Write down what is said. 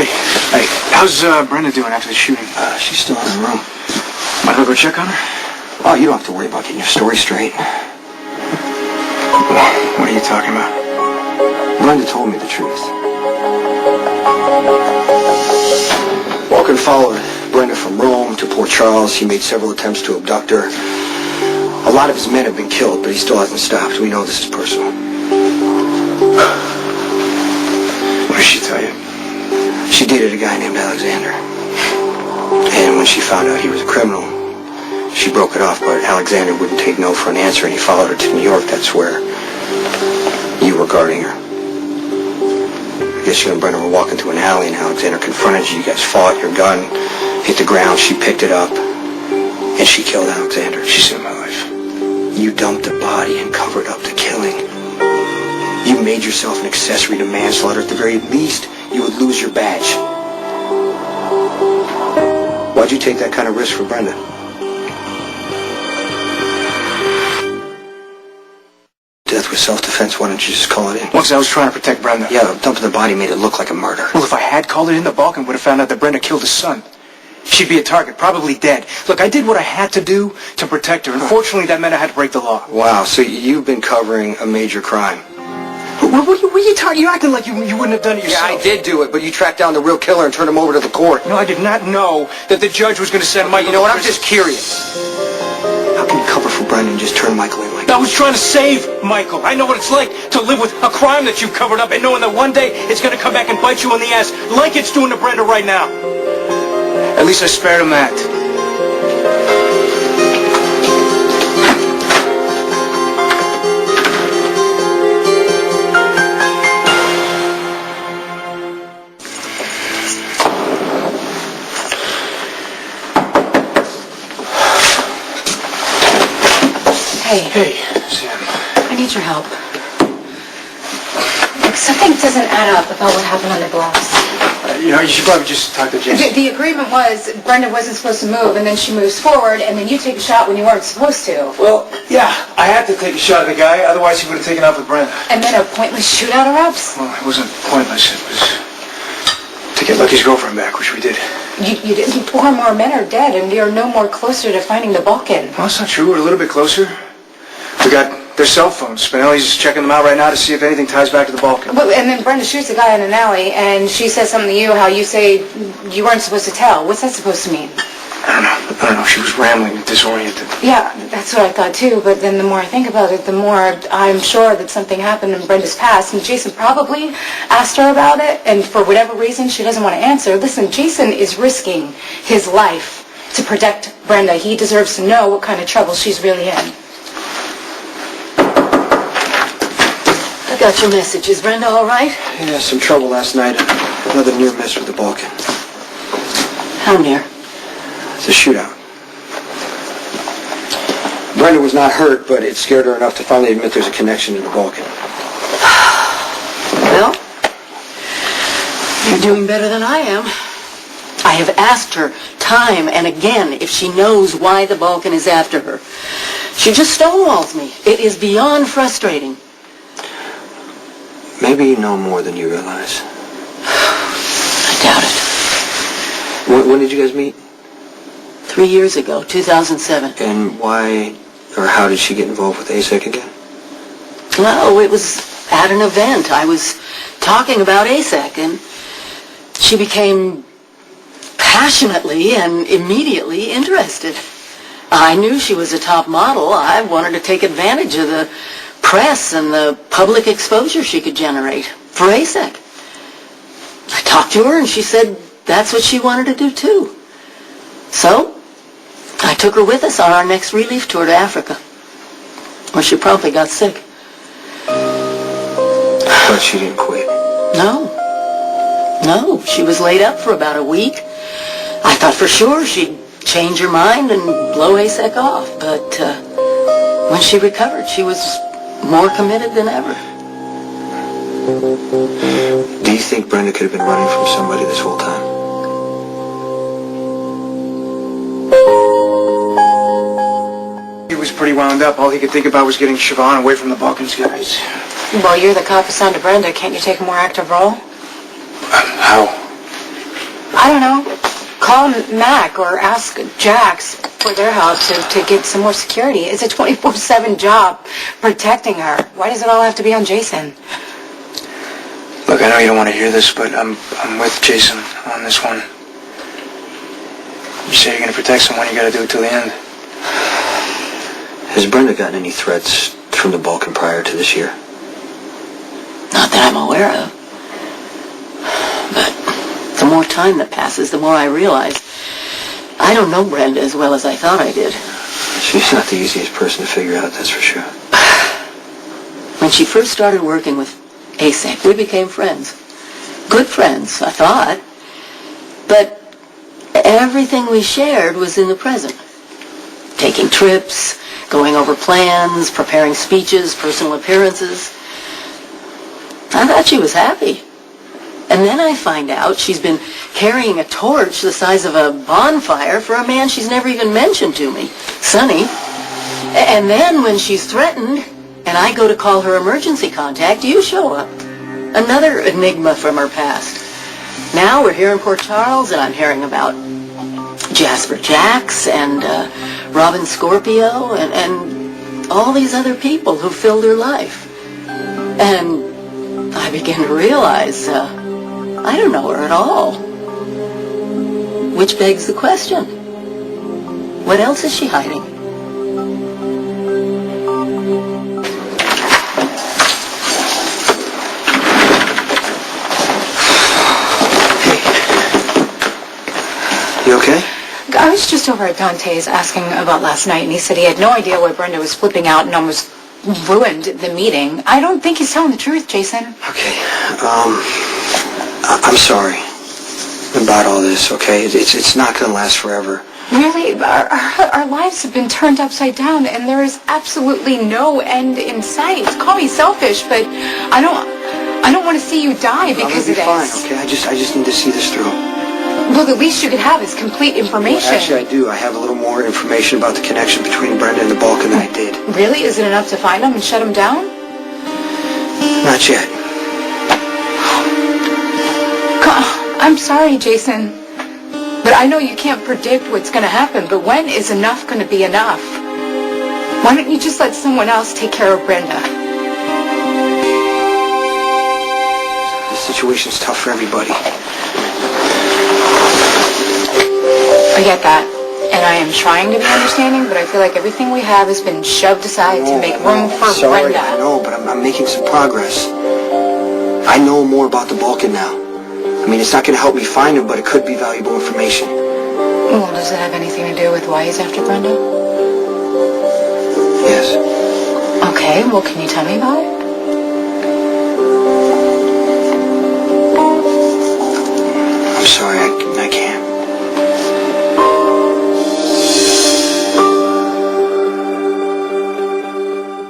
Hey, how's Brenda doing after the shooting? She's still in the room. Might I go check on her? Oh, you don't have to worry about getting your story straight. What are you talking about? Brenda told me the truth. Walker followed Brenda from Rome to Port Charles. He made several attempts to abduct her. A lot of his men have been killed, but he still hasn't stopped. We know this is personal. What did she tell you? She dated a guy named Alexander. And when she found out he was a criminal, she broke it off, but Alexander wouldn't take no for an answer, and he followed her to New York. That's where you were guarding her. I guess you and Brenda were walking through an alley, and Alexander confronted you. You guys fought. Your gun hit the ground. She picked it up, and she killed Alexander. She saved my life. You dumped the body and covered up the killing. You made yourself an accessory to manslaughter. At the very least, you would lose your badge. Why'd you take that kind of risk for Brenda? Death was self-defense. Why don't you just call it in? Once I was trying to protect Brenda. Yeah, dumping the body made it look like a murder. Well, if I had called it in, the Balkan would have found out that Brenda killed his son. She'd be a target, probably dead. Look, I did what I had to do to protect her. Unfortunately, that meant I had to break the law. Wow, so you've been covering a major crime. What are you talking? You're acting like you wouldn't have done it yourself. Yeah, I did do it, but you tracked down the real killer and turned him over to the court. No, I did not know that the judge was going to send Michael. You know what? I'm just curious. How can you cover for Brenda and just turn Michael in like that? I was trying to save Michael. I know what it's like to live with a crime that you've covered up and knowing that one day it's going to come back and bite you in the ass like it's doing to Brenda right now. At least I spared him that. Hey, Sam. I need your help. Look, something doesn't add up about what happened on the gloves. You should probably just talk to Jason. The agreement was Brenda wasn't supposed to move, and then she moves forward, and then you take a shot when you weren't supposed to. Well, yeah, I had to take a shot at the guy, otherwise he would have taken off with Brenda. And then a pointless shootout erupts? Well, it wasn't pointless. It was to get Lucky's girlfriend back, which we did. You didn't. 4 more men are dead, and we are no more closer to finding the Balkan. Well, that's not true. We're a little bit closer. We got their cell phones. Spinelli's checking them out right now to see if anything ties back to the Balkan. But, and then Brenda shoots a guy in an alley, and she says something to you, how you say you weren't supposed to tell. What's that supposed to mean? I don't know. She was rambling and disoriented. Yeah, that's what I thought too, but then the more I think about it, the more I'm sure that something happened in Brenda's past, and Jason probably asked her about it, and for whatever reason she doesn't want to answer. Listen, Jason is risking his life to protect Brenda. He deserves to know what kind of trouble she's really in. I got your message. Is Brenda all right? Yeah, some trouble last night. Another near miss with the Balkan. How near? It's a shootout. Brenda was not hurt, but it scared her enough to finally admit there's a connection to the Balkan. Well, you're doing better than I am. I have asked her time and again if she knows why the Balkan is after her. She just stonewalls me. It is beyond frustrating. Maybe you know more than you realize. I doubt it. When did you guys meet? 3 years ago, 2007. And why or how did she get involved with ASEC again? Well, it was at an event. I was talking about ASEC, and she became passionately and immediately interested. I knew she was a top model. I wanted to take advantage of the press and the public exposure she could generate for ASEC. I talked to her, and she said that's what she wanted to do, too. So, I took her with us on our next relief tour to Africa, where she promptly got sick. But she didn't quit. No, she was laid up for about a week. I thought for sure she'd change her mind and blow ASEC off, but when she recovered, she was more committed than ever. Do you think Brenda could have been running from somebody this whole time? He was pretty wound up. All he could think about was getting Siobhan away from the Balkans guys. Well, you're the cop assigned to Brenda. Can't you take a more active role? How? I don't know, call Mac or ask Jax for their help to get some more security. It's a 24/7 job protecting her. Why does it all have to be on Jason? Look, I know you don't want to hear this, but I'm with Jason on this one. You say you're going to protect someone, you got to do it till the end. Has Brenda gotten any threats from the Balkan prior to this year? Not that I'm aware of. But the more time that passes, the more I realize I don't know Brenda as well as I thought I did. She's not the easiest person to figure out, that's for sure. When she first started working with ASEC, we became friends. Good friends, I thought. But everything we shared was in the present. Taking trips, going over plans, preparing speeches, personal appearances. I thought she was happy. And then I find out she's been carrying a torch the size of a bonfire for a man she's never even mentioned to me, Sonny. And then when she's threatened, and I go to call her emergency contact, you show up. Another enigma from her past. Now we're here in Port Charles, and I'm hearing about Jasper Jax and Robin Scorpio and all these other people who filled her life. And I begin to realize I don't know her at all. Which begs the question, what else is she hiding? You okay? I was just over at Dante's asking about last night, and he said he had no idea why Brenda was flipping out and almost ruined the meeting. I don't think he's telling the truth, Jason. Okay, I'm sorry about all this, okay? It's not going to last forever. Really? Our lives have been turned upside down, and there is absolutely no end in sight. Call me selfish, but I don't want to see you die because of this. I'll be fine, okay? I just need to see this through. Well, the least you could have is complete information. Well, actually, I do. I have a little more information about the connection between Brenda and the Balkan than I did. Really? Is it enough to find him and shut him down? Not yet. I'm sorry, Jason, but I know you can't predict what's going to happen, but when is enough going to be enough? Why don't you just let someone else take care of Brenda? This situation's tough for everybody. I get that, and I am trying to be understanding, but I feel like everything we have has been shoved aside to make room for Sorry, Brenda. I know, but I'm making some progress. I know more about the Balkan now. I mean, it's not going to help me find him, but it could be valuable information. Well, does it have anything to do with why he's after Brenda? Yes. Okay, well, can you tell me about it?